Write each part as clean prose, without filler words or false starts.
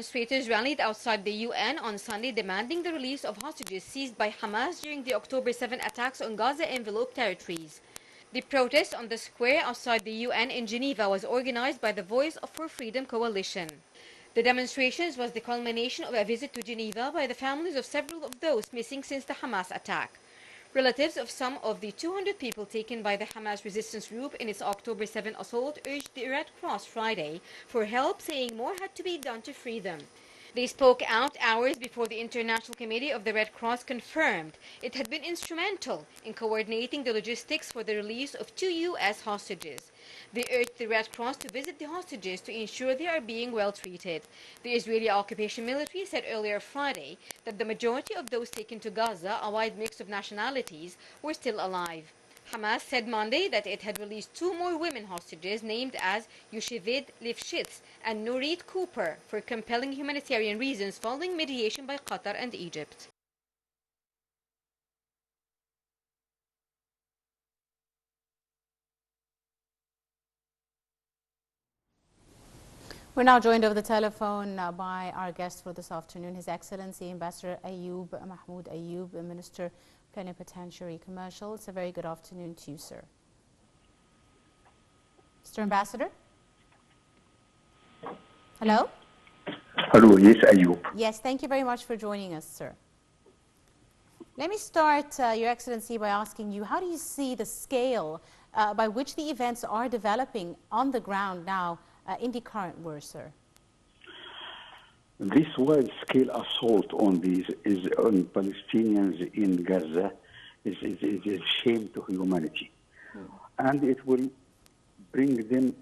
Demonstrators rallied outside the UN on Sunday demanding the release of hostages seized by Hamas during the October 7 attacks on Gaza-enveloped territories. The protest on the square outside the UN in Geneva was organized by the Voice for Freedom coalition. The demonstrations was the culmination of a visit to Geneva by the families of several of those missing since the Hamas attack. Relatives of some of the 200 people taken by the Hamas resistance group in its October 7 assault urged the Red Cross Friday for help, saying more had to be done to free them. They spoke out hours before the International Committee of the Red Cross confirmed it had been instrumental in coordinating the logistics for the release of 2 U.S. hostages. They urged the Red Cross to visit the hostages to ensure they are being well treated. The Israeli occupation military said earlier Friday that the majority of those taken to Gaza, a wide mix of nationalities, were still alive. Hamas said Monday that it had released 2 more women hostages named as Yoshevid Lifshitz and Nurit Cooper for compelling humanitarian reasons following mediation by Qatar and Egypt. We're now joined over the telephone by our guest for this afternoon, His Excellency Ambassador Ayoub, Mahmoud Ayoub, Minister Plenipotentiary Commercial. It's a very good afternoon to you, sir. Mr. Ambassador? Hello? Hello, yes, Ayoub. Yes, thank you very much for joining us, sir. Let me start, Your Excellency, by asking you, how do you see the scale by which the events are developing on the ground now in the current war, sir? This wide-scale assault on Palestinians in Gaza is a shame to humanity, and it will bring them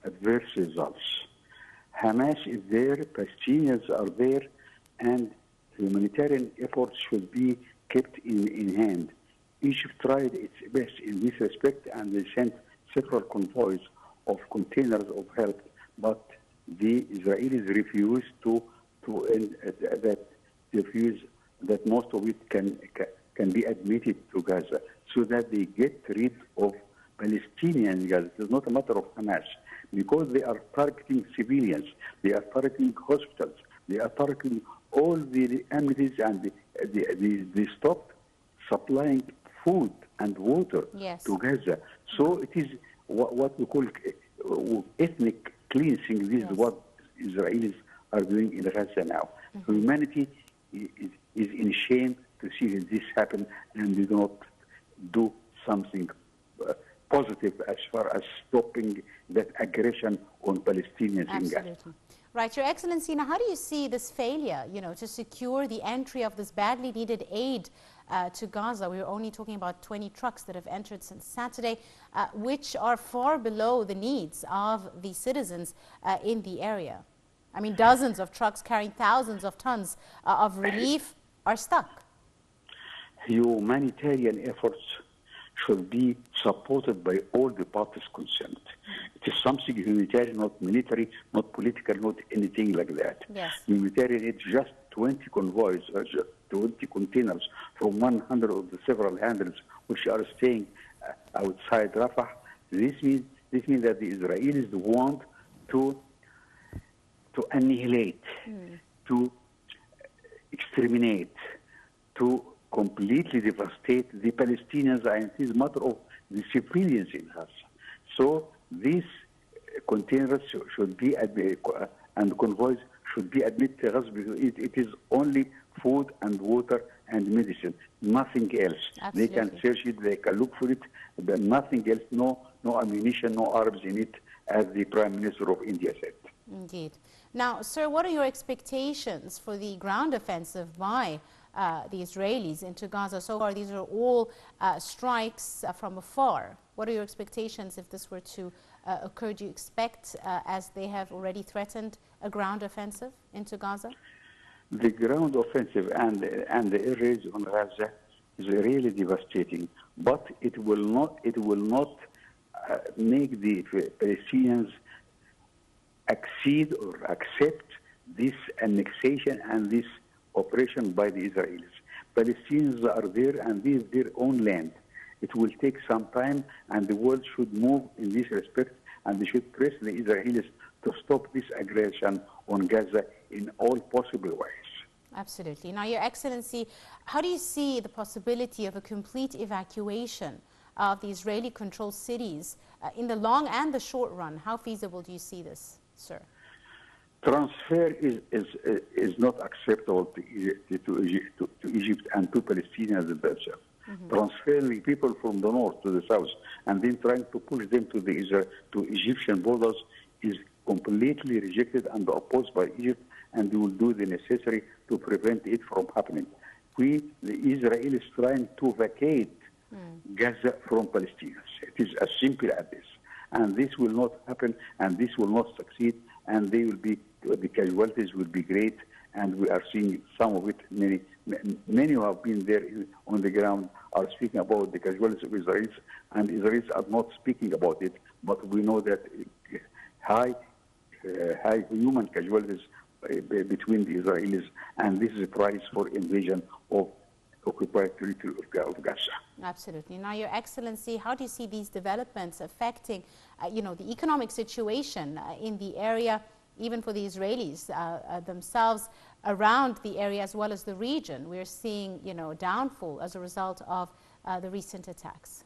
adverse results. Hamas is there, Palestinians are there, and humanitarian efforts should be kept in hand. Egypt tried its best in this respect, and they sent several convoys of containers of help, but the Israelis refused to end that most of it can be admitted to Gaza, so that they get rid of Palestinians in Gaza. It's not a matter of Hamas, because they are targeting civilians, they are targeting hospitals, they are targeting all the amenities, and they stopped supplying food and water to Gaza. So it is what we call ethnic cleansing. This is what Israelis are doing in Gaza now. Humanity is in shame to see this happen, and they do not do something positive as far as stopping that aggression on Palestinians in Gaza. Right, Your Excellency, now how do you see this failure, to secure the entry of this badly needed aid to Gaza? We were only talking about 20 trucks that have entered since Saturday, which are far below the needs of the citizens in the area. I mean, dozens of trucks carrying thousands of tons of relief are stuck. Humanitarian efforts should be supported by all the parties concerned. It is something humanitarian, not military, not political, not anything like that. Yes. Humanitarian, it's just 20 convoys, or just 20 containers from 100 of the several hundreds which are staying outside Rafah. This means that the Israelis want to annihilate, to exterminate, to completely devastate the Palestinians, and it is a matter of the civilians in Gaza. So these containers should be and convoys should be admitted to Gaza, because it is only food and water and medicine, nothing else. Absolutely. They can search it, they can look for it, but nothing else, no ammunition, no arms in it, as the Prime Minister of India said. Indeed. Now, sir, what are your expectations for the ground offensive by the Israelis into Gaza? So far, these are all strikes from afar. What are your expectations if this were to occur? Do you expect, as they have already threatened, a ground offensive into Gaza? The ground offensive and the air raids on Gaza is really devastating, but it will not make the Palestinians accede or accept this annexation and this operation by the Israelis. Palestinians are there, and this is their own land. It will take some time, and the world should move in this respect, and they should press the Israelis to stop this aggression on Gaza in all possible ways. Absolutely. Now, Your Excellency, how do you see the possibility of a complete evacuation of the Israeli-controlled cities in the long and the short run? How feasible do you see this, sir? Transfer is not acceptable to Egypt and to Palestinians themselves. Transferring people from the north to the south and then trying to push them to to Egyptian borders is completely rejected and opposed by Egypt, and we will do the necessary to prevent it from happening. The Israelis trying to vacate Gaza from Palestinians. It is as simple as this. And this will not happen, and this will not succeed, and the casualties will be great, and we are seeing some of it. Many who have been there on the ground are speaking about the casualties of Israelis, and Israelis are not speaking about it, but we know that high human casualties between the Israelis, and this is a price for invasion of occupied territory of Gaza. Absolutely. Now, Your Excellency, how do you see these developments affecting, the economic situation in the area, even for the Israelis themselves around the area as well as the region? We're seeing, downfall as a result of the recent attacks.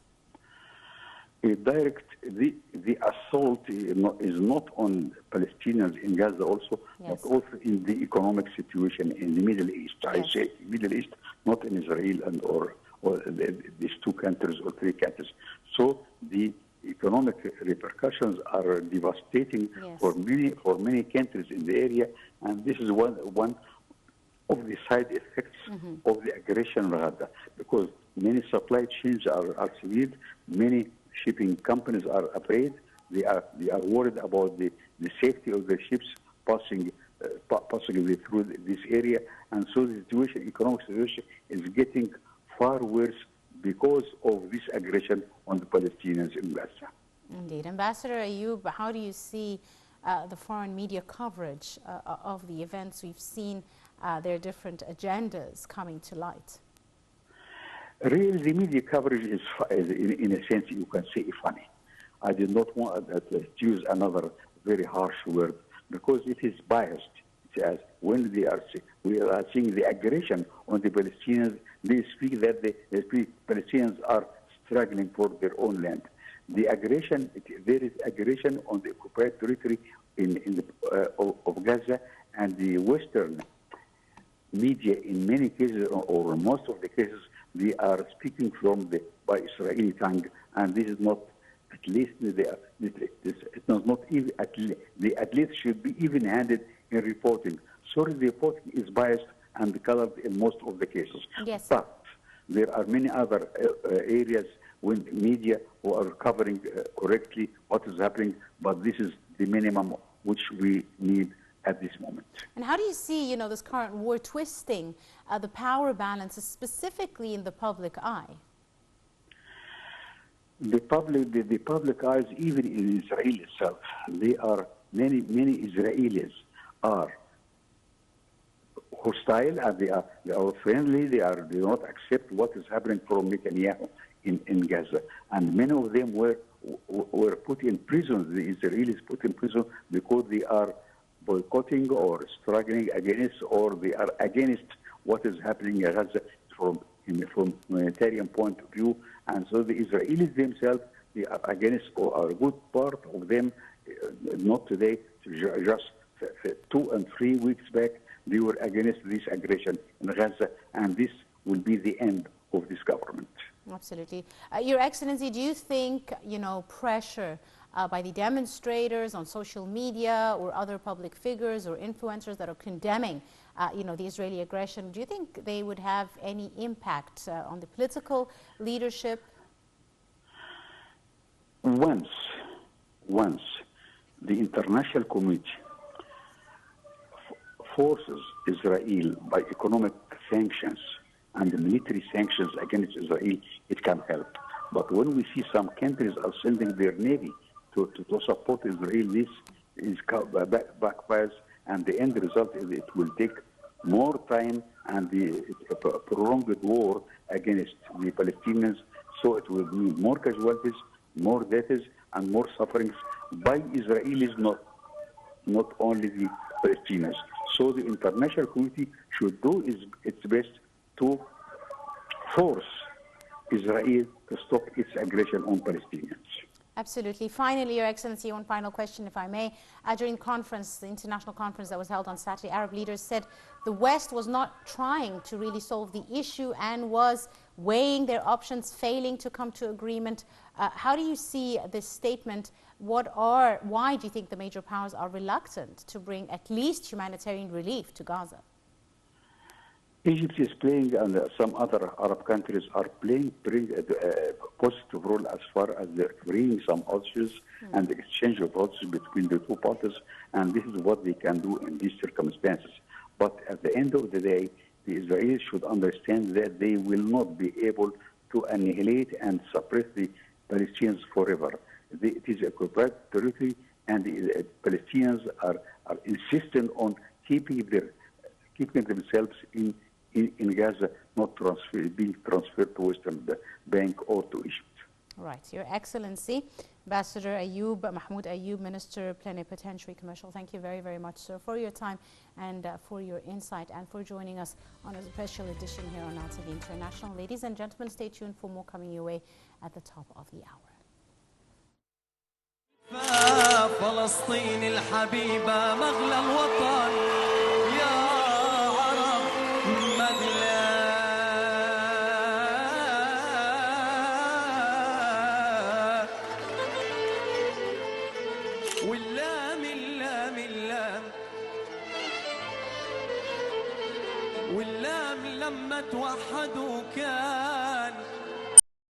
The assault is not on Palestinians in Gaza also, yes, but also in the economic situation in the Middle East. Yes. I say Middle East, not in Israel or these two countries or three countries. So the economic repercussions are devastating, yes, for many countries in the area, and this is one of the side effects of the aggression, rather, because many supply chains are severed, many shipping companies are afraid. They are worried about the safety of their ships passing through this area, and so the economic situation is getting far worse because of this aggression on the Palestinians in Gaza. Indeed. Ambassador Ayoub, how do you see the foreign media coverage of the events? We've seen their different agendas coming to light. Really, the media coverage is in a sense, you can say, funny. I did not want to use another very harsh word because it is biased. It's as when we are seeing the aggression on the Palestinians, they speak that the Palestinians are struggling for their own land. The aggression, there is aggression on the occupied territory of Gaza, and the Western media, in many cases or most of the cases, they are speaking by Israeli tongue, and this is not, at least it's not even, at least should be even-handed in reporting. Sorry, the reporting is biased and colored in most of the cases. Yes. But there are many other areas when media who are covering correctly what is happening, but this is the minimum which we need at this moment. And how do you see, this current war twisting the power balances specifically in the public eye? The public eyes, even in Israel itself, they are many Israelis are hostile, and they are friendly. They do not accept what is happening from Netanyahu in Gaza, and many of them were put in prison. The Israelis put in prison because they are boycotting or struggling against, or they are against what is happening in Gaza from humanitarian point of view. And so the Israelis themselves, they are against, or a good part of them, not today, just 2 and 3 weeks back, they were against this aggression in Gaza, and this will be the end of this government. Absolutely. Your Excellency, do you think, pressure by the demonstrators on social media or other public figures or influencers that are condemning, the Israeli aggression, do you think they would have any impact on the political leadership? Once the international community forces Israel by economic sanctions and military sanctions against Israel, it can help. But when we see some countries are sending their navy to support Israel, this is backfires, and the end result is it will take more time and a prolonged war against the Palestinians. So it will mean more casualties, more deaths, and more sufferings by Israelis, not only the Palestinians. So the international community should do its best to force Israel to stop its aggression on Palestinians. Absolutely. Finally, Your Excellency, one final question, if I may. During the international conference that was held on Saturday, Arab leaders said the West was not trying to really solve the issue and was weighing their options, failing to come to agreement. How do you see this statement? Why do you think the major powers are reluctant to bring at least humanitarian relief to Gaza? Egypt is playing, and some other Arab countries are playing a positive role as far as freeing some hostages and the exchange of hostages between the two parties, and this is what they can do in these circumstances. But at the end of the day, the Israelis should understand that they will not be able to annihilate and suppress the Palestinians forever. It is a occupied territory, and the Palestinians are insistent on keeping themselves in Gaza, not being transferred to Western Bank or to Egypt. Right. Your Excellency, Ambassador Ayoub, Mahmoud Ayoub, Minister Plenipotentiary Commercial, thank you very, very much, sir, for your time and for your insight and for joining us on a special edition here on Now TV International. Ladies and gentlemen, stay tuned for more coming your way at the top of the hour. فلسطين الحبيبة مغلى الوطن يا عرب مغلى واللام اللام اللام واللام لما توحدوا كان